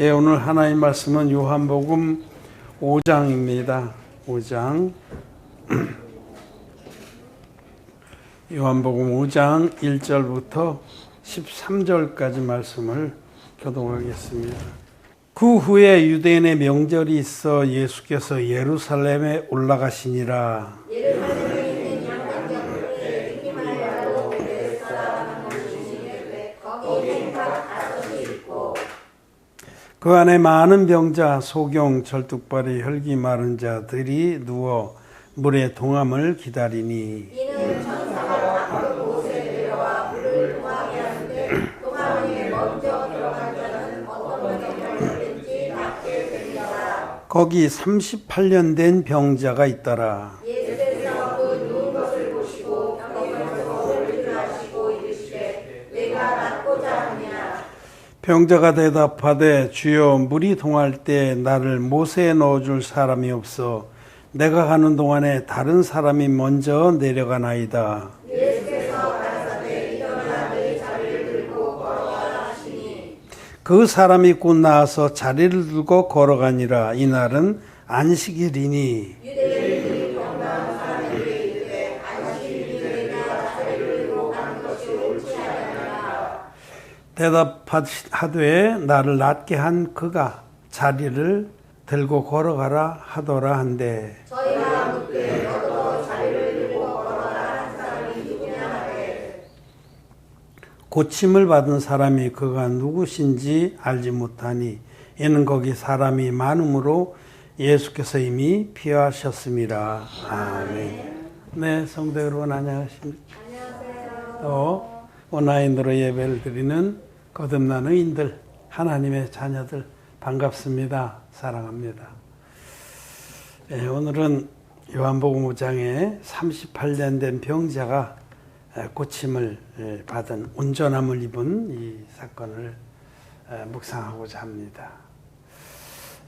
예, 오늘 하나님 말씀은 요한복음 5장입니다. 5장. 요한복음 5장 1절부터 13절까지 말씀을 교독하겠습니다. 그 후에 유대인의 명절이 있어 예수께서 예루살렘에 올라가시니라. 예루살렘에 있는 양간장터에 등기마야로 베데스다 모시니 거기 행각 다섯이 있고 그 안에 많은 병자, 소경, 절뚝발이, 혈기 마른 자들이 누워 물의 동함을 기다리니 이는 천사가 밖으로 곳에 내려와 물을 동하게 하는데 동함에 먼저 들어간 자는 어떤 병이든지 낫게 되리라. 거기 38년 된 병자가 있더라. 예수께서 그 누운 것을 보시고 병에서 소리를 하시고 이르시되 내가 낫고자 하냐. 병자가 대답하되 주여 물이 동할 때 나를 못에 넣어줄 사람이 없어 내가 가는 동안에 다른 사람이 먼저 내려가나이다. 예수께서 가라사대 일어나 네 자리를 들고 걸어가라 하시니 그 사람이 곧 나와서 자리를 들고 걸어가니라. 이날은 안식일이니 유대인들이 병나은 사람에게 이르되 안식일이 내가 자리를 들고 가는 것이 옳지 않느냐. 대답하되 나를 낫게 한 그가 자리를 들고 걸어가라 하더라 한데 저희가 묻되 너도 자리를 들고 걸어가라 한 사람이 누구냐 하되 고침을 받은 사람이 그가 누구신지 알지 못하니 이는 거기 사람이 많음으로 예수께서 이미 피하셨습니다. 아멘. 네, 성도 여러분 안녕하십니까? 안녕하세요. 온라인으로 예배를 드리는 거듭난 의인들, 하나님의 자녀들 반갑습니다. 사랑합니다. 예, 오늘은 요한복음 5장에 38년 된 병자가 고침을 받은 온전함을 입은 이 사건을 묵상하고자 합니다.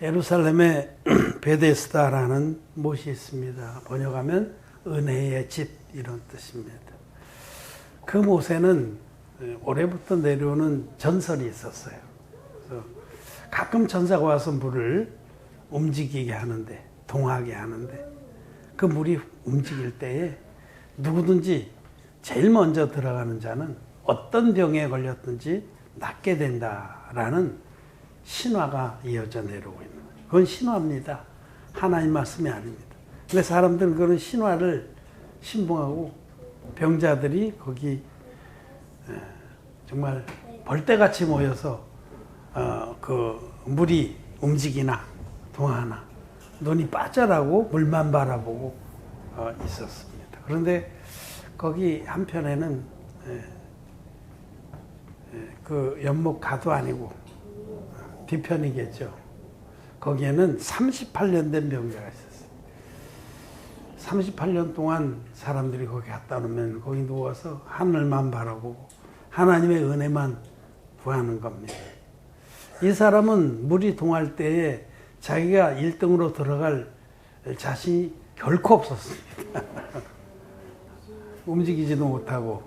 예루살렘에 베데스다라는 못이 있습니다. 번역하면 은혜의 집 이런 뜻입니다. 그 못에는 올해부터 내려오는 전설이 있었어요. 그래서 가끔 천사가 와서 물을 움직이게 하는데, 동하게 하는데, 그 물이 움직일 때에 누구든지 제일 먼저 들어가는 자는 어떤 병에 걸렸든지 낫게 된다라는 신화가 이어져 내려오고 있는 거예요. 그건 신화입니다. 하나님 말씀이 아닙니다. 근데 사람들은 그런 신화를 신봉하고 병자들이 거기 정말 벌떼같이 모여서 그 물이 움직이나 동하나 눈이 빠져라고 물만 바라보고 있었습니다. 그런데 거기 한편에는 그 연못 가도 아니고 뒤편이겠죠. 거기에는 38년 된 병자가 있었어요. 38년 동안 사람들이 거기 갔다 오면 거기 누워서 하늘만 바라보고 하나님의 은혜만 구하는 겁니다. 이 사람은 물이 동할 때에 자기가 1등으로 들어갈 자신이 결코 없었습니다. 움직이지도 못하고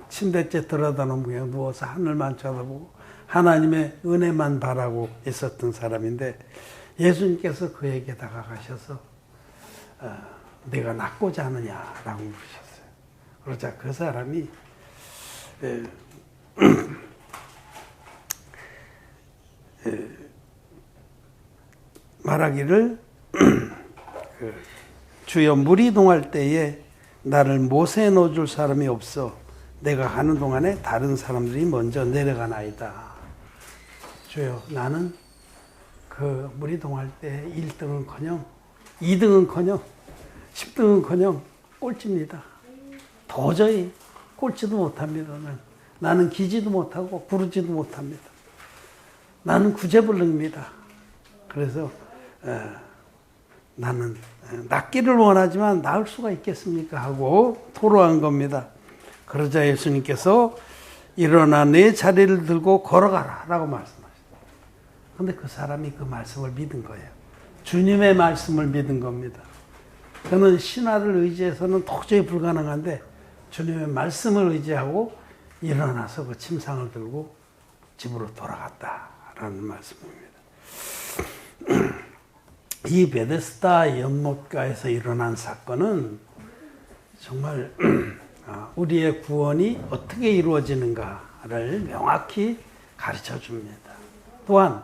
침대째 들어다 놓으면 그냥 누워서 하늘만 쳐다보고 하나님의 은혜만 바라고 있었던 사람인데 예수님께서 그에게 다가가셔서 내가 낫고자 하느냐라고 물으셨어요. 그러자 그 사람이 말하기를 주여 물이 동할 때에 나를 못에 넣어줄 사람이 없어 내가 가는 동안에 다른 사람들이 먼저 내려가나이다. 주여 나는 그 물이 동할 때 1등은커녕 2등은커녕 10등은커녕 꼴찌입니다. 도저히 꼴찌도 못합니다. 나는 기지도 못하고 구르지도 못합니다. 나는 구제불능입니다. 그래서 나는 낫기를 원하지만 나을 수가 있겠습니까? 하고 토로한 겁니다. 그러자 예수님께서 일어나 내 자리를 들고 걸어가라 라고 말씀하셨어요. 그런데 그 사람이 그 말씀을 믿은 거예요. 주님의 말씀을 믿은 겁니다. 그는 신화를 의지해서는 도저히 불가능한데 주님의 말씀을 의지하고 일어나서 그 침상을 들고 집으로 돌아갔다라는 말씀입니다. 이 베데스다 연못가에서 일어난 사건은 정말 우리의 구원이 어떻게 이루어지는가를 명확히 가르쳐 줍니다. 또한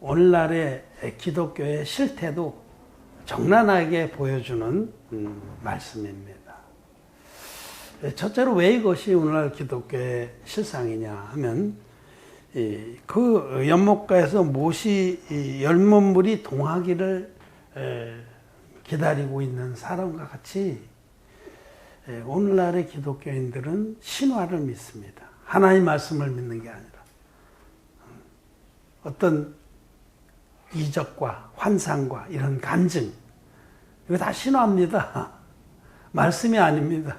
오늘날의 기독교의 실태도 적나라하게 보여주는 말씀입니다. 첫째로 왜 이것이 오늘날 기독교의 실상이냐 하면 그 연못가에서 못이 열문물이 동하기를 기다리고 있는 사람과 같이 오늘날의 기독교인들은 신화를 믿습니다. 하나님 말씀을 믿는 게 아니라 어떤 이적과 환상과 이런 간증, 이거 다 신화입니다. 말씀이 아닙니다.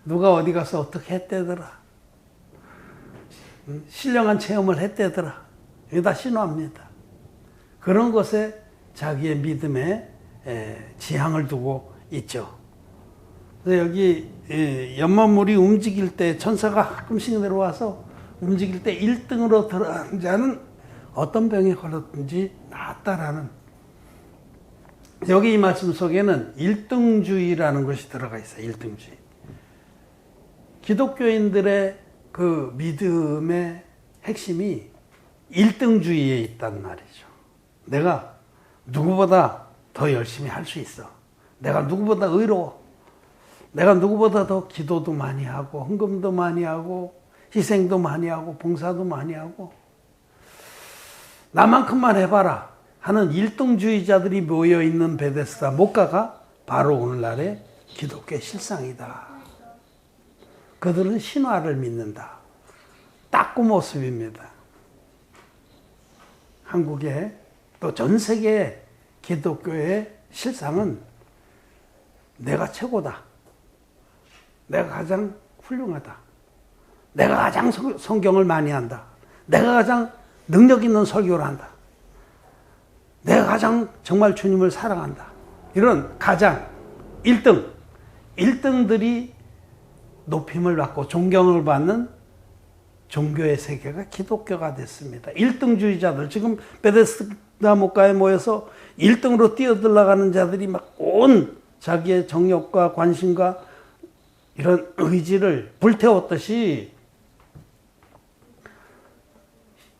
누가 어디 가서 어떻게 했대더라, 신령한 체험을 했대더라, 이거 다 신화입니다. 그런 것에 자기의 믿음에 지향을 두고 있죠. 그래서 여기 연못물이 움직일 때 천사가 가끔씩 내려와서 움직일 때 1등으로 들어간 자는 어떤 병에 걸렸든지 나았다라는, 여기 이 말씀 속에는 1등주의라는 것이 들어가 있어요. 1등주의. 기독교인들의 그 믿음의 핵심이 1등주의에 있단 말이죠. 내가 누구보다 더 열심히 할 수 있어. 내가 누구보다 의로워. 내가 누구보다 더 기도도 많이 하고 헌금도 많이 하고 희생도 많이 하고 봉사도 많이 하고 나만큼만 해봐라 하는 1등주의자들이 모여있는 베데스다 목가가 바로 오늘날의 기독교의 실상이다. 그들은 신화를 믿는다. 딱 그 모습입니다. 한국의 또 전 세계의 기독교의 실상은 내가 최고다. 내가 가장 훌륭하다. 내가 가장 성경을 많이 한다. 내가 가장 능력 있는 설교를 한다. 내가 가장 정말 주님을 사랑한다. 이런 가장 1등들이 높임을 받고 존경을 받는 종교의 세계가 기독교가 됐습니다. 1등주의자들, 지금 베데스다 목가에 모여서 1등으로 뛰어들어가는 자들이 막 온 자기의 정욕과 관심과 이런 의지를 불태웠듯이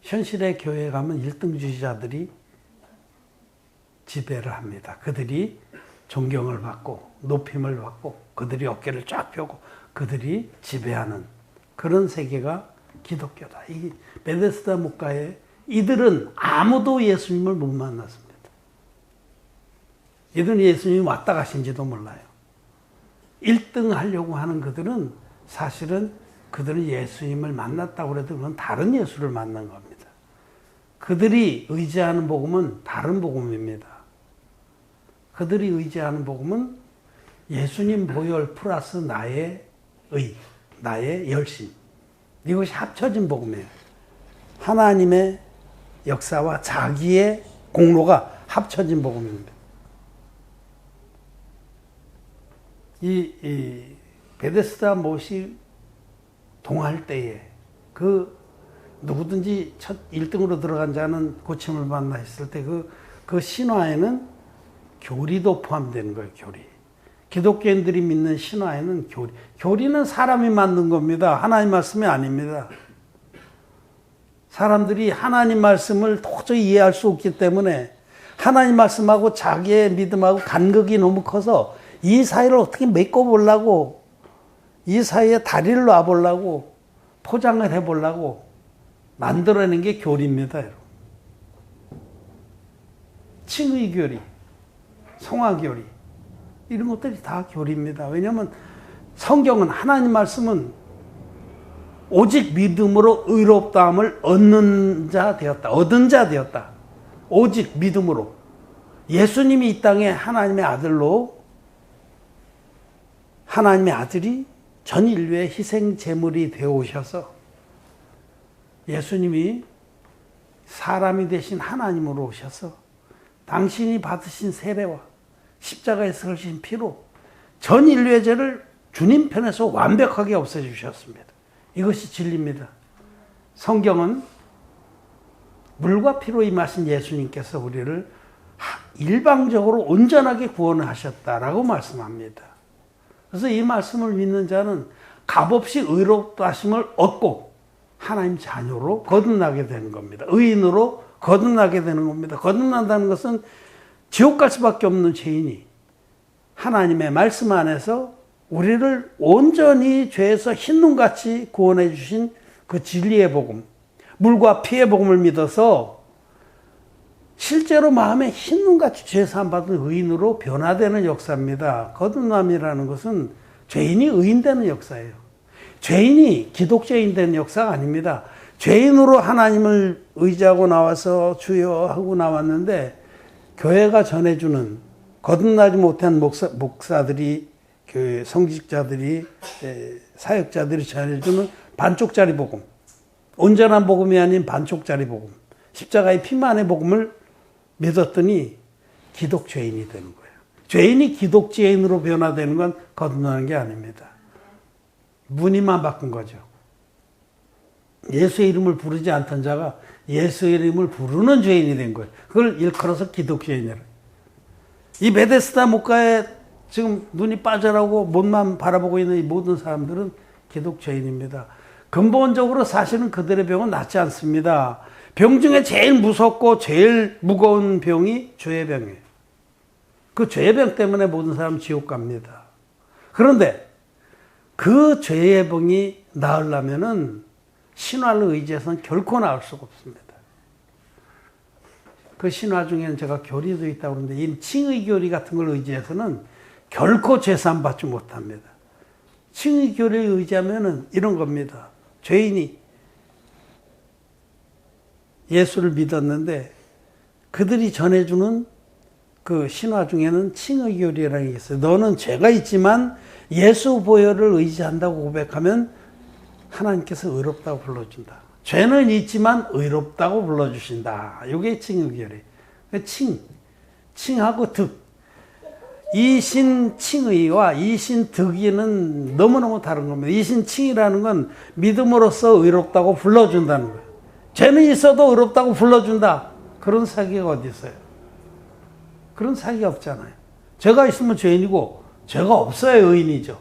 현실의 교회에 가면 1등주의자들이 지배를 합니다. 그들이 존경을 받고 높임을 받고 그들이 어깨를 쫙 펴고 그들이 지배하는 그런 세계가 기독교다. 이 베데스다 목가에 이들은 아무도 예수님을 못 만났습니다. 이들은 예수님이 왔다 가신지도 몰라요. 1등 하려고 하는 그들은 사실은 그들은 예수님을 만났다고 해도 그건 다른 예수를 만난 겁니다. 그들이 의지하는 복음은 다른 복음입니다. 그들이 의지하는 복음은 예수님 보혈 플러스 나의 의, 나의 열심. 이것이 합쳐진 복음이에요. 하나님의 역사와 자기의 공로가 합쳐진 복음입니다. 이 베데스다 못이 동할 때에 그 누구든지 첫 1등으로 들어간 자는 고침을 받나 했을 때 그 신화에는 교리도 포함되는 거예요. 교리. 기독교인들이 믿는 신화에는 교리는 사람이 만든 겁니다. 하나님 말씀이 아닙니다. 사람들이 하나님 말씀을 도저히 이해할 수 없기 때문에 하나님 말씀하고 자기의 믿음하고 간극이 너무 커서 이 사이를 어떻게 메꿔보려고, 이 사이에 다리를 놔보려고, 포장을 해보려고 만들어낸 게 교리입니다. 여러분. 칭의교리, 성화교리, 이런 것들이 다 교리입니다. 왜냐하면 성경은, 하나님 말씀은 오직 믿음으로 의롭다함을 얻은 자 되었다. 오직 믿음으로. 예수님이 이 땅에 하나님의 아들로, 하나님의 아들이 전 인류의 희생 제물이 되어 오셔서 예수님이 사람이 되신 하나님으로 오셔서 당신이 받으신 세례와 십자가에서 흘리신 피로 전 인류의 죄를 주님 편에서 완벽하게 없애주셨습니다. 이것이 진리입니다. 성경은 물과 피로 임하신 예수님께서 우리를 일방적으로 온전하게 구원하셨다라고 말씀합니다. 그래서 이 말씀을 믿는 자는 값없이 의롭다 하심을 얻고 하나님 자녀로 거듭나게 되는 겁니다. 의인으로 거듭나게 되는 겁니다. 거듭난다는 것은 지옥 갈 수밖에 없는 죄인이 하나님의 말씀 안에서 우리를 온전히 죄에서 흰눈같이 구원해 주신 그 진리의 복음, 물과 피의 복음을 믿어서 실제로 마음에 흰눈같이 죄 사함받은 의인으로 변화되는 역사입니다. 거듭남이라는 것은 죄인이 의인되는 역사예요. 죄인이 기독죄인 되는 역사가 아닙니다. 죄인으로 하나님을 의지하고 나와서 주여 하고 나왔는데 교회가 전해주는 거듭나지 못한 목사들이 교회 성직자들이 사역자들이 전해주는 반쪽짜리 복음, 온전한 복음이 아닌 반쪽짜리 복음, 십자가의 피만의 복음을 믿었더니 기독죄인이 되는 거예요. 죄인이 기독죄인으로 변화되는 건 거듭나는 게 아닙니다. 무늬만 바꾼 거죠. 예수의 이름을 부르지 않던 자가 예수의 이름을 부르는 죄인이 된 거예요. 그걸 일컬어서 기독죄인이라. 이 베데스다 목가에 지금 눈이 빠져나오고 몸만 바라보고 있는 이 모든 사람들은 기독죄인입니다. 근본적으로 사실은 그들의 병은 낫지 않습니다. 병 중에 제일 무섭고 제일 무거운 병이 죄의 병이에요. 그 죄의 병 때문에 모든 사람 지옥 갑니다. 그런데 그 죄의 병이 나으려면은 신화를 의지해서는 결코 나을 수가 없습니다. 그 신화 중에는 제가 교리도 있다고 그러는데 이 칭의 교리 같은 걸 의지해서는 결코 죄사함 받지 못합니다. 칭의 교리를 의지하면은 이런 겁니다. 죄인이 예수를 믿었는데 그들이 전해주는 그 신화 중에는 칭의 교리라는 게 있어요. 너는 죄가 있지만 예수 보혈을 의지한다고 고백하면 하나님께서 의롭다고 불러준다. 죄는 있지만 의롭다고 불러주신다. 이게 칭의 교리. 칭하고 득. 이신칭의와 이신득이는 너무너무 다른 겁니다. 이신칭이라는 건 믿음으로써 의롭다고 불러준다는 거예요. 죄는 있어도 의롭다고 불러준다. 그런 사기가 어디 있어요? 그런 사기가 없잖아요. 죄가 있으면 죄인이고 죄가 없어야 의인이죠.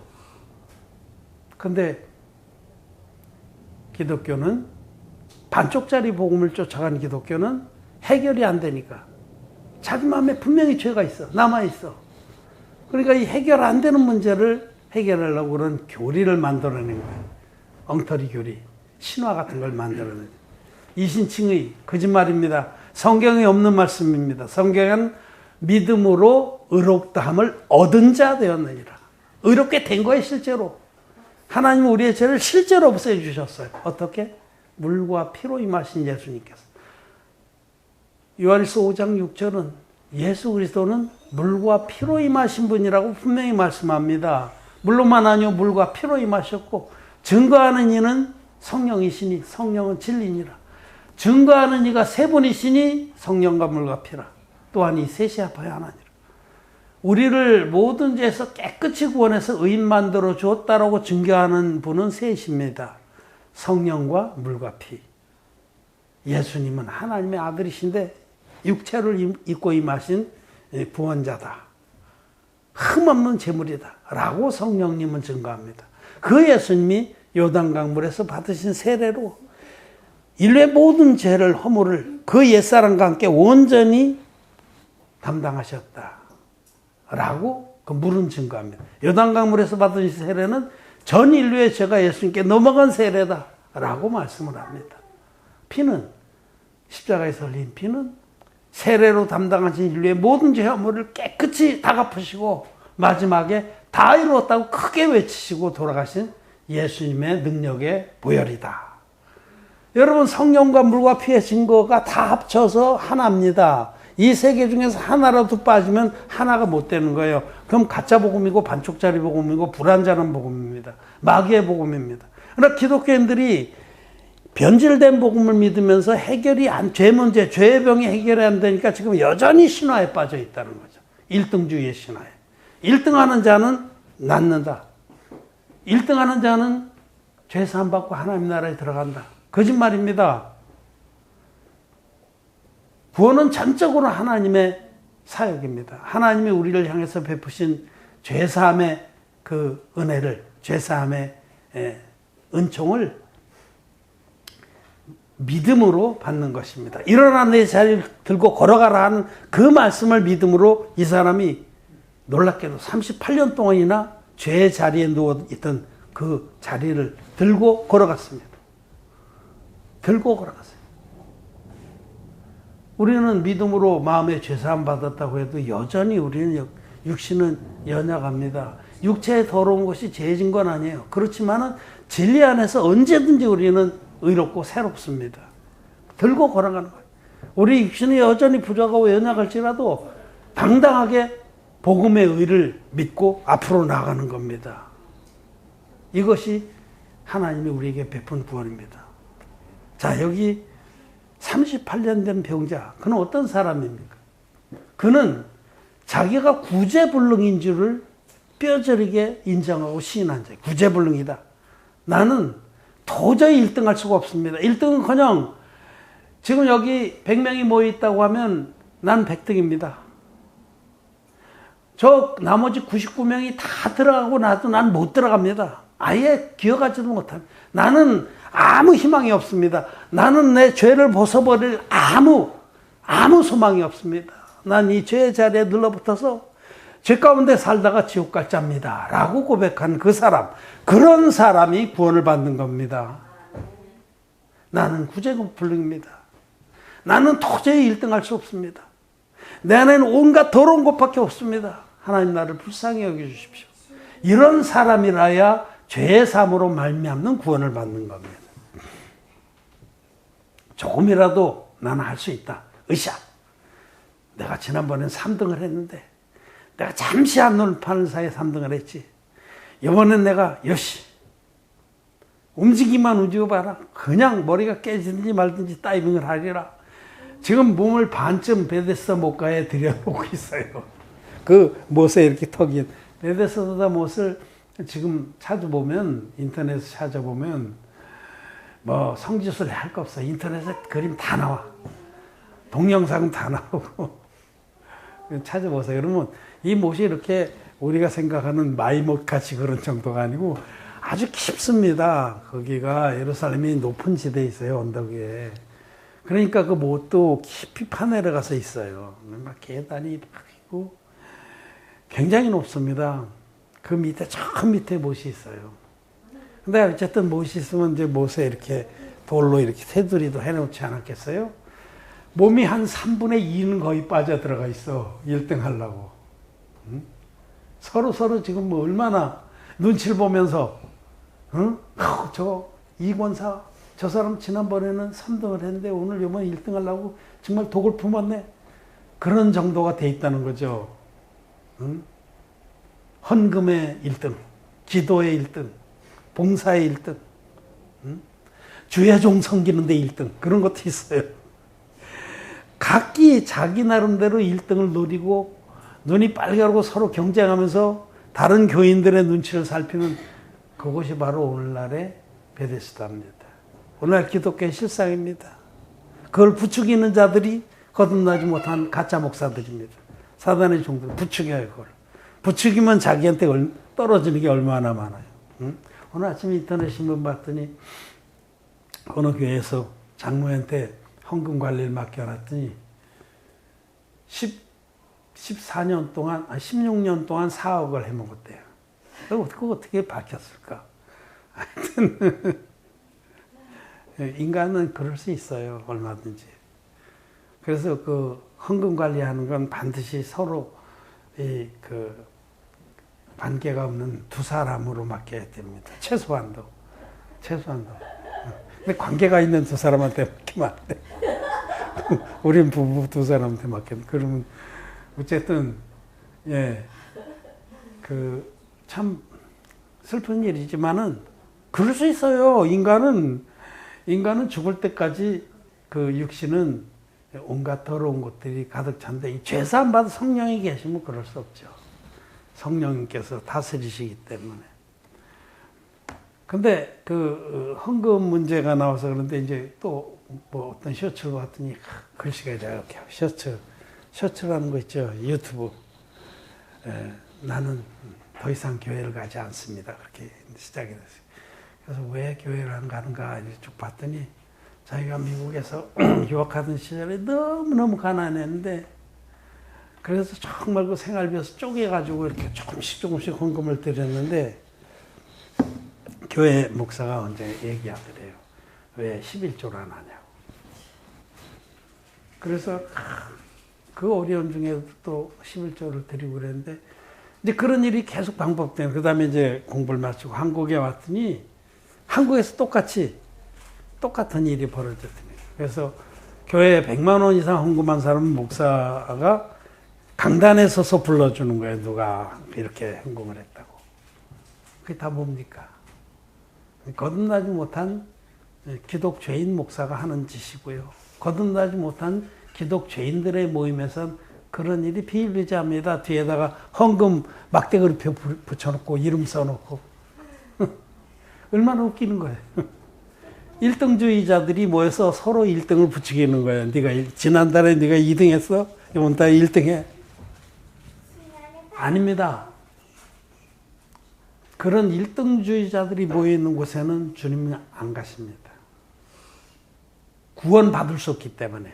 근데 기독교는 반쪽짜리 복음을 쫓아가는 기독교는 해결이 안 되니까 자기 마음에 분명히 죄가 있어. 남아있어. 그러니까 이 해결 안 되는 문제를 해결하려고 그런 교리를 만들어낸 거예요. 엉터리 교리, 신화 같은 걸 만들어낸 거예요. 이신칭의, 거짓말입니다. 성경에 없는 말씀입니다. 성경은 믿음으로 의롭다함을 얻은 자 되었느니라. 의롭게 된 거예요, 실제로. 하나님은 우리의 죄를 실제로 없애주셨어요. 어떻게? 물과 피로 임하신 예수님께서. 요한일서 5장 6절은 예수 그리스도는 물과 피로 임하신 분이라고 분명히 말씀합니다. 물로만 아니요 물과 피로 임하셨고 증거하는 이는 성령이시니 성령은 진리니라. 증거하는 이가 세 분이시니 성령과 물과 피라. 또한 이 셋이 합하여 하나니라. 우리를 모든 죄에서 깨끗이 구원해서 의인 만들어 주었다라고 증거하는 분은 셋입니다. 성령과 물과 피. 예수님은 하나님의 아들이신데 육체를 입고 임하신 구원자다. 흠없는 제물이다. 라고 성령님은 증거합니다. 그 예수님이 요단강물에서 받으신 세례로 인류의 모든 죄를 허물을 그 옛사람과 함께 온전히 담당하셨다. 라고 그 물은 증거합니다. 요단강물에서 받은 세례는 전 인류의 죄가 예수님께 넘어간 세례다. 라고 말씀을 합니다. 피는 십자가에서 흘린 피는 세례로 담당하신 인류의 모든 죄 허물을 깨끗이 다 갚으시고 마지막에 다 이루었다고 크게 외치시고 돌아가신 예수님의 능력의 보혈이다. 여러분 성령과 물과 피의 증거가 다 합쳐서 하나입니다. 이 세 개 중에서 하나라도 빠지면 하나가 못 되는 거예요. 그럼 가짜 복음이고 반쪽짜리 복음이고 불완전한 복음입니다. 마귀의 복음입니다. 그러나 기독교인들이 변질된 복음을 믿으면서 해결이 죄 문제, 죄의 병이 해결이 안 되니까 지금 여전히 신화에 빠져 있다는 거죠. 1등주의의 신화에. 1등하는 자는 낫는다. 1등하는 자는 죄 사함 받고 하나님 나라에 들어간다. 거짓말입니다. 구원은 전적으로 하나님의 사역입니다. 하나님이 우리를 향해서 베푸신 죄사함의 그 은혜를, 죄사함의 은총을 믿음으로 받는 것입니다. 일어나 내 자리를 들고 걸어가라 하는 그 말씀을 믿음으로 이 사람이 놀랍게도 38년 동안이나 죄의 자리에 누워있던 그 자리를 들고 걸어갔습니다. 들고 걸어갔어요. 우리는 믿음으로 마음의 죄사함 받았다고 해도 여전히 우리는 육신은 연약합니다. 육체에 더러운 것이 죄진 건 아니에요. 그렇지만은 진리 안에서 언제든지 우리는 의롭고 새롭습니다. 들고 걸어가는 거예요. 우리 육신이 여전히 부족하고 연약할지라도 당당하게 복음의 의를 믿고 앞으로 나가는 겁니다. 이것이 하나님이 우리에게 베푼 구원입니다. 자, 여기 38년 된 병자, 그는 어떤 사람입니까? 그는 자기가 구제불능인 줄을 뼈저리게 인정하고 시인한 자예요. 구제불능이다. 나는 도저히 1등할 수가 없습니다. 1등은커녕 지금 여기 100명이 모여있다고 하면 난 100등입니다. 저 나머지 99명이 다 들어가고 나도 난 못 들어갑니다. 아예 기억하지도 못합니다. 나는 아무 희망이 없습니다. 나는 내 죄를 벗어버릴 아무 소망이 없습니다. 난 이 죄의 자리에 눌러붙어서 죄 가운데 살다가 지옥 갈 자입니다. 라고 고백한 그 사람, 그런 사람이 구원을 받는 겁니다. 나는 구제불능입니다. 나는 도저히 1등할 수 없습니다. 내 안에는 온갖 더러운 것밖에 없습니다. 하나님 나를 불쌍히 여겨주십시오. 이런 사람이라야 죄의 삶으로 말미암는 구원을 받는 겁니다. 조금이라도 나는 할 수 있다. 으쌰. 내가 지난번엔 3등을 했는데 내가 잠시 한눈 파는 사이에 3등을 했지. 이번엔 내가 역시 움직이만 움직여봐라. 그냥 머리가 깨지든지 말든지 다이빙을 하리라. 지금 몸을 반쯤 베데스다 못가에 들여놓고 있어요. 그 못에 이렇게 턱이 베데스다 못을 지금 찾아보면, 인터넷에 찾아보면 뭐 성지순례 할 거 없어. 인터넷에 그림 다 나와. 동영상 다 나오고. 찾아보세요. 그러면 이 못이 이렇게 우리가 생각하는 마이못 같이 그런 정도가 아니고 아주 깊습니다. 거기가 예루살렘이 높은 지대에 있어요. 언덕 위에. 그러니까 그 못도 깊이 파내려가서 있어요. 막 계단이 막 있고 굉장히 높습니다. 그 밑에 저 밑에 못이 있어요. 근데 어쨌든 못이 있으면 이제 못에 이렇게 돌로 이렇게 테두리도 해놓지 않았겠어요? 몸이 한 3분의 2는 거의 빠져 들어가 있어. 1등 하려고. 응? 서로 지금 뭐 얼마나 눈치를 보면서, 응? 저 이권사, 저 사람 지난번에는 3등을 했는데 오늘 이번 1등 하려고 정말 독을 품었네. 그런 정도가 돼 있다는 거죠. 응? 헌금의 1등, 기도의 1등, 봉사의 1등, 응? 주의 종 섬기는데 1등, 그런 것도 있어요. 각기 자기 나름대로 1등을 노리고 눈이 빨개지고 서로 경쟁하면서 다른 교인들의 눈치를 살피는 그것이 바로 오늘날의 베데스다입니다. 오늘날 기독교의 실상입니다. 그걸 부추기는 자들이 거듭나지 못한 가짜 목사들입니다. 사단의 종들 부추겨요. 그걸 부추기면 자기한테 떨어지는 게 얼마나 많아요. 응? 오늘 아침 인터넷 신문 봤더니 어느 교회에서 장로한테 헌금 관리를 맡겨놨더니 14년 동안, 16년 동안 4억을 해먹었대요. 그거 어떻게 밝혔을까? 하여튼 인간은 그럴 수 있어요. 얼마든지. 그래서 그 헌금 관리하는 건 반드시 서로 그 관계가 없는 두 사람으로 맡겨야 됩니다. 최소한도. 근데 관계가 있는 두 사람한테 맡기면 안 돼. 우린 부부 두 사람한테 맡기면. 그러면 어쨌든 그 참 슬픈 일이지만은 그럴 수 있어요. 인간은 죽을 때까지 그 육신은 온갖 더러운 것들이 가득 찬데 이 죄사함 받은 성령이 계시면 그럴 수 없죠. 성령님께서 다스리시기 때문에. 근데 헌금 문제가 나와서 그런데 이제 또 뭐 어떤 셔츠를 봤더니 글씨가 이렇게 셔츠라는 거 있죠. 유튜브. 나는 더 이상 교회를 가지 않습니다. 그렇게 시작이 됐어요. 그래서 왜 교회를 안 가는가 쭉 봤더니 자기가 미국에서 유학하던 시절에 너무너무 가난했는데 그래서 정말 그 생활비에서 쪼개가지고 이렇게 조금씩 헌금을 드렸는데 교회 목사가 언제 얘기하더래요. 왜 11조를 안 하냐고. 그래서 그 어려운 중에도 또 11조를 드리고 그랬는데 이제 그런 일이 계속 반복된. 그 다음에 이제 공부를 마치고 한국에 왔더니 한국에서 똑같은 일이 벌어졌더니 그래서 교회에 100만 원 이상 헌금한 사람은 목사가 강단에 서서 불러주는 거예요. 누가 이렇게 헌금을 했다고. 그게 다 뭡니까? 거듭나지 못한 기독죄인 목사가 하는 짓이고요. 거듭나지 못한 기독죄인들의 모임에선 그런 일이 비일비재합니다. 뒤에다가 헌금 막대거리표 붙여놓고 이름 써놓고 얼마나 웃기는 거예요. 1등주의자들이 모여서 서로 1등을 붙이기는 거예요. 네가 지난달에 네가 2등 했어? 이번 달에 1등 해. 아닙니다. 그런 1등주의자들이 모여있는 곳에는 주님은 안 가십니다. 구원받을 수 없기 때문에.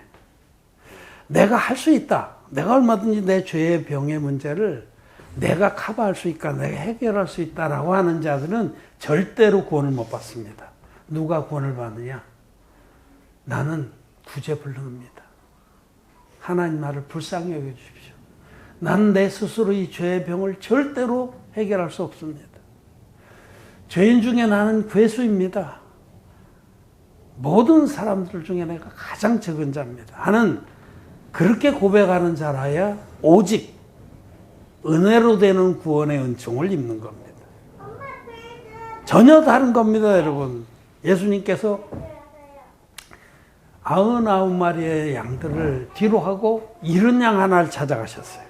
내가 할 수 있다. 내가 얼마든지 내 죄의 병의 문제를 내가 커버할 수 있다. 내가 해결할 수 있다라고 하는 자들은 절대로 구원을 못 받습니다. 누가 구원을 받느냐? 나는 구제불능입니다. 하나님 나를 불쌍히 여겨주십시오. 나는 내 스스로 이 죄의 병을 절대로 해결할 수 없습니다. 죄인 중에 나는 괴수입니다. 모든 사람들 중에 내가 가장 적은 자입니다. 나는 그렇게 고백하는 자라야 오직 은혜로 되는 구원의 은총을 입는 겁니다. 전혀 다른 겁니다, 여러분. 예수님께서 99마리의 양들을 뒤로 하고 잃은 양 하나를 찾아가셨어요.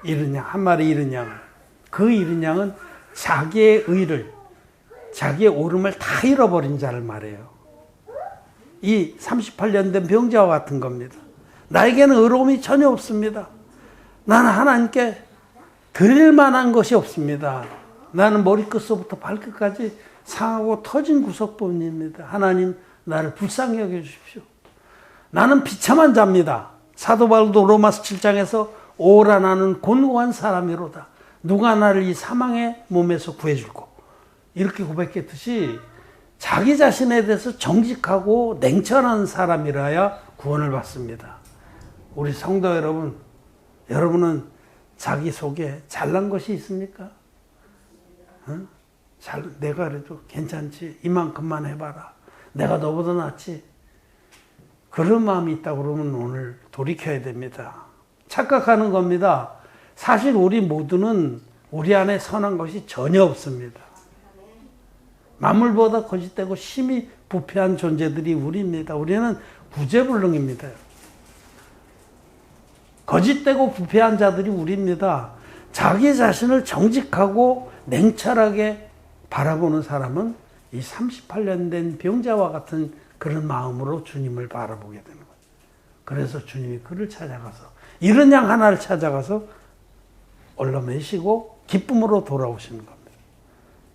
잃은 양, 한 마리 잃은 양을. 그 잃은 양은 자기의 의를, 자기의 오름을 다 잃어버린 자를 말해요. 이 38년 된 병자와 같은 겁니다. 나에게는 의로움이 전혀 없습니다. 나는 하나님께 드릴 만한 것이 없습니다. 나는 머리끝서부터 발끝까지 상하고 터진 구석뿐입니다. 하나님 나를 불쌍히 여겨주십시오. 나는 비참한 자입니다. 사도 바울도 로마서 7장에서 오라 나는 곤고한 사람이로다. 누가 나를 이 사망의 몸에서 구해줄고 이렇게 고백했듯이 자기 자신에 대해서 정직하고 냉철한 사람이라야 구원을 받습니다. 우리 성도 여러분, 여러분은 자기 속에 잘난 것이 있습니까? 내가 그래도 괜찮지. 이만큼만 해봐라. 내가 너보다 낫지. 그런 마음이 있다 그러면 오늘 돌이켜야 됩니다. 착각하는 겁니다. 사실 우리 모두는 우리 안에 선한 것이 전혀 없습니다. 만물보다 거짓되고 심히 부패한 존재들이 우리입니다. 우리는 구제불능입니다. 거짓되고 부패한 자들이 우리입니다. 자기 자신을 정직하고 냉철하게 바라보는 사람은 이 38년 된 병자와 같은 그런 마음으로 주님을 바라보게 되는 거예요. 그래서 주님이 그를 찾아가서 잃은 양 하나를 찾아가서 올라매시고 기쁨으로 돌아오시는 겁니다.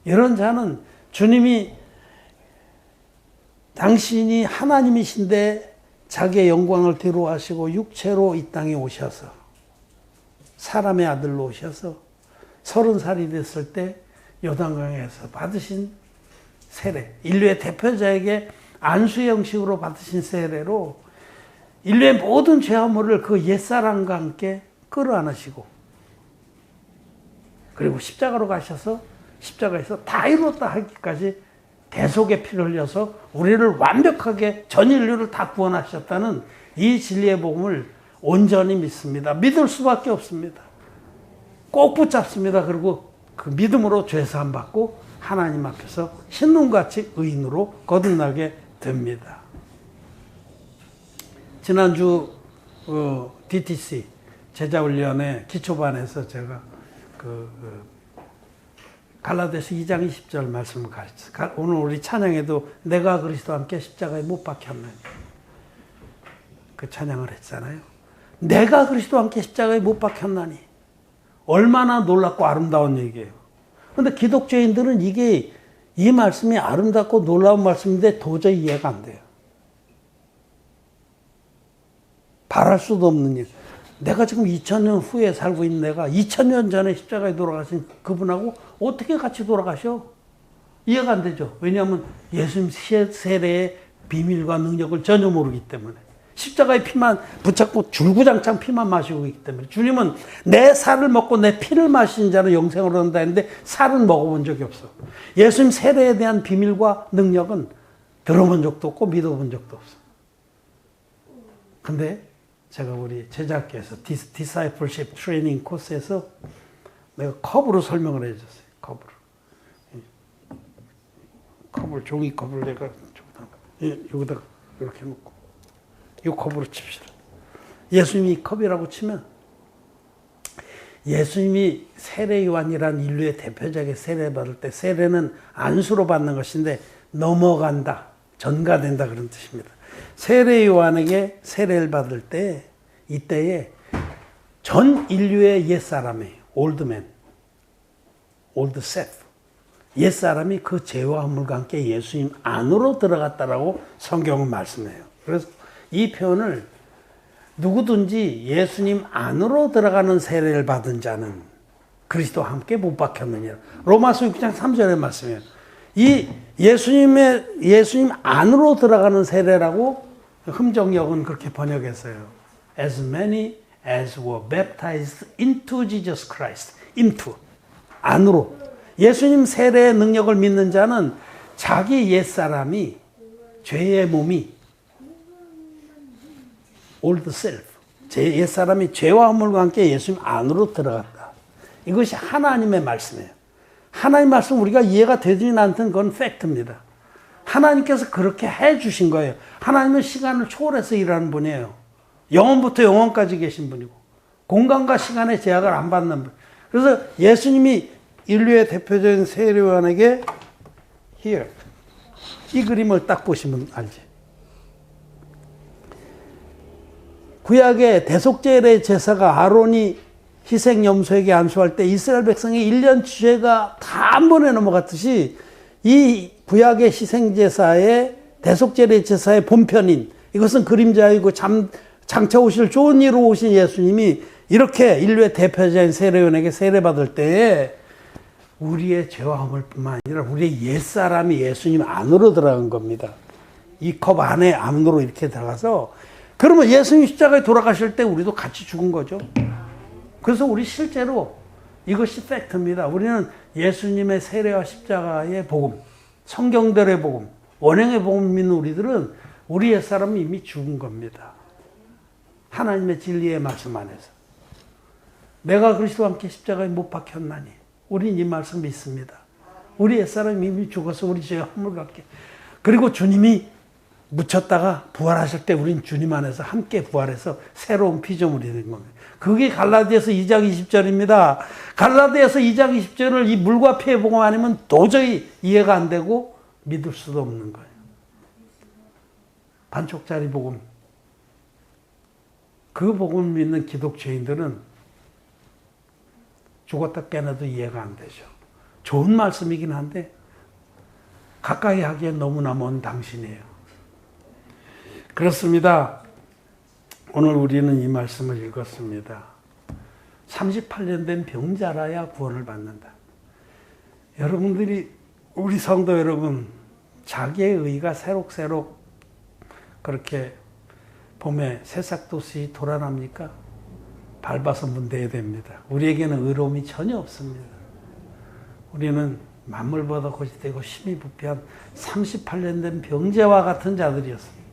이런 자는 주님이 당신이 하나님이신데 자기의 영광을 뒤로하시고 육체로 이 땅에 오셔서 사람의 아들로 오셔서 30살이 됐을 때 요단강에서 받으신 세례, 인류의 대표자에게 안수 형식으로 받으신 세례로 인류의 모든 죄화물을 그 옛사람과 함께 끌어안으시고 그리고 십자가로 가셔서 십자가에서 다 이루었다 하기까지 대속의 피를 흘려서 우리를 완벽하게 전 인류를 다 구원하셨다는 이 진리의 복음을 온전히 믿습니다. 믿을 수밖에 없습니다. 꼭 붙잡습니다. 그리고 그 믿음으로 죄사함 받고 하나님 앞에서 신눈같이 의인으로 거듭나게 됩니다. 지난주 DTC 제자훈련의 기초반에서 제가 갈라디아서 2장 20절 말씀을 가르쳤어요. 오늘 우리 찬양에도 내가 그리스도와 함께 십자가에 못 박혔나니 그 찬양을 했잖아요. 내가 그리스도와 함께 십자가에 못 박혔나니 얼마나 놀랍고 아름다운 얘기예요. 그런데 기독교인들은 이 말씀이 아름답고 놀라운 말씀인데 도저히 이해가 안 돼요. 바랄 수도 없는 일. 내가 지금 2000년 후에 살고 있는 내가 2000년 전에 십자가에 돌아가신 그분하고 어떻게 같이 돌아가셔? 이해가 안 되죠. 왜냐하면 예수님 세례의 비밀과 능력을 전혀 모르기 때문에. 십자가의 피만 붙잡고 줄구장창 피만 마시고 있기 때문에. 주님은 내 살을 먹고 내 피를 마신 자는 영생을 얻는다 했는데 살은 먹어본 적이 없어. 예수님 세례에 대한 비밀과 능력은 들어본 적도 없고 믿어본 적도 없어. 근데 제가 우리 제자학교에서 디사이플십 트레이닝 코스에서 내가 컵으로 설명을 해줬어요. 컵을 종이컵을 내가 여기다가 이렇게 놓고 이 컵으로 칩시다. 예수님이 컵이라고 치면 예수님이 세례요한이란 인류의 대표적인 세례받을 때 세례는 안수로 받는 것인데 넘어간다, 전가된다 그런 뜻입니다. 세례요한에게 세례를 받을 때 이때에 전 인류의 옛사람이에요. 올드맨, 올드 세트. 옛사람이 그 죄와 허물과 함께 예수님 안으로 들어갔다라고 성경은 말씀해요. 그래서 이 표현을 누구든지 예수님 안으로 들어가는 세례를 받은 자는 그리스도와 함께 못 박혔느니라. 로마서 6장 3절의 말씀이에요. 이 예수님 안으로 들어가는 세례라고 흠정역은 그렇게 번역했어요. As many as were baptized into Jesus Christ. into. 안으로. 예수님 세례의 능력을 믿는 자는 자기 옛사람이 죄의 몸이 old self. 제 옛사람이 죄와 허물과 함께 예수님 안으로 들어갔다. 이것이 하나님의 말씀이에요. 하나님 말씀 우리가 이해가 되지는 않던 건 팩트입니다. 하나님께서 그렇게 해 주신 거예요. 하나님은 시간을 초월해서 일하는 분이에요. 영원부터 영원까지 계신 분이고 공간과 시간의 제약을 안 받는 분. 그래서 예수님이 인류의 대표적인 세례요한에게 here 이 그림을 딱 보시면 알지. 구약의 대속죄의 제사가 아론이 희생염소에게 안수할 때 이스라엘 백성의 1년 죄가 다 한 번에 넘어갔듯이 이 구약의 희생제사의 대속죄의 제사의 본편인 이것은 그림자이고 장차 오실 좋은 일로 오신 예수님이 이렇게 인류의 대표자인 세례요한에게 세례받을 때에 우리의 죄와 허물뿐만 아니라 우리의 옛사람이 예수님 안으로 들어간 겁니다. 이 컵 안으로 이렇게 들어가서 그러면 예수님 십자가에 돌아가실 때 우리도 같이 죽은 거죠. 그래서 우리 실제로 이것이 팩트입니다. 우리는 예수님의 세례와 십자가의 복음, 성경대로의 복음, 원형의 복음 믿는 우리들은 우리 옛사람이 이미 죽은 겁니다. 하나님의 진리의 말씀 안에서. 내가 그리스도와 함께 십자가에 못 박혔나니 우린 이 말씀 믿습니다. 우리 옛사람이 이미 죽어서 우리 죄와 허물 같게. 그리고 주님이 묻혔다가 부활하실 때 우린 주님 안에서 함께 부활해서 새로운 피조물이 된 겁니다. 그게 갈라디아서 2장 20절입니다. 갈라디아서 2장 20절을 이 물과 피의 복음 아니면 도저히 이해가 안 되고 믿을 수도 없는 거예요. 반쪽짜리 복음. 그 복음을 믿는 기독교인들은 죽었다 깨어나도 이해가 안 되죠. 좋은 말씀이긴 한데 가까이 하기엔 너무나 먼 당신이에요. 그렇습니다. 오늘 우리는 이 말씀을 읽었습니다. 38년 된 병자라야 구원을 받는다. 여러분들이 우리 성도 여러분 자기의 의가 새록새록 그렇게 봄에 새싹도시 돌아납니까? 밟아서 문대야 됩니다. 우리에게는 의로움이 전혀 없습니다. 우리는 만물보다 고집되고 힘이 부패한 38년 된 병자와 같은 자들이었습니다.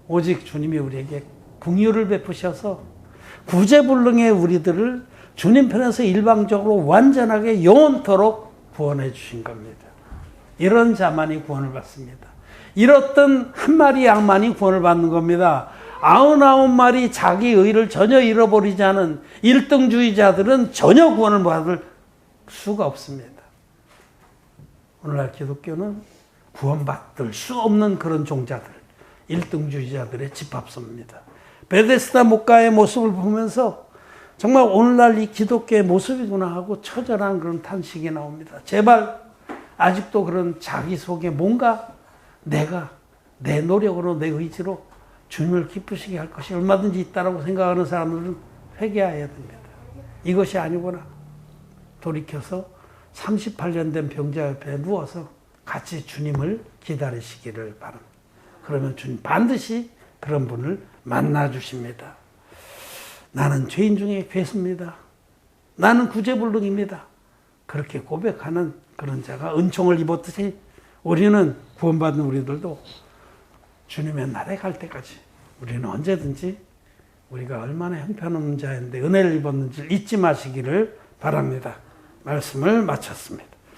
오직 주님이 우리에게 긍휼을 베푸셔서 구제불능의 우리들을 주님 편에서 일방적으로 완전하게 영원토록 구원해 주신 겁니다. 이런 자만이 구원을 받습니다. 이렇던 한 마리 양만이 구원을 받는 겁니다. 99마리 자기 의를 전혀 잃어버리지 않은 1등주의자들은 전혀 구원을 받을 수가 없습니다. 오늘날 기독교는 구원받을 수 없는 그런 종자들, 일등주의자들의 집합소입니다. 베데스다 목가의 모습을 보면서 정말 오늘날 이 기독교의 모습이구나 하고 처절한 그런 탄식이 나옵니다. 제발 아직도 그런 자기 속에 뭔가 내가 내 노력으로 내 의지로 주님을 기쁘시게 할 것이 얼마든지 있다라고 생각하는 사람들은 회개해야 됩니다. 이것이 아니구나. 돌이켜서 38년 된 병자 옆에 누워서 같이 주님을 기다리시기를 바랍니다. 그러면 주님 반드시 그런 분을 만나 주십니다. 나는 죄인 중에 괴수입니다. 나는 구제불능입니다. 그렇게 고백하는 그런 자가 은총을 입었듯이 우리는 구원받는 우리들도 주님의 날에 갈 때까지 우리는 언제든지 우리가 얼마나 형편없는 자인데 은혜를 입었는지 잊지 마시기를 바랍니다. 말씀을 마쳤습니다.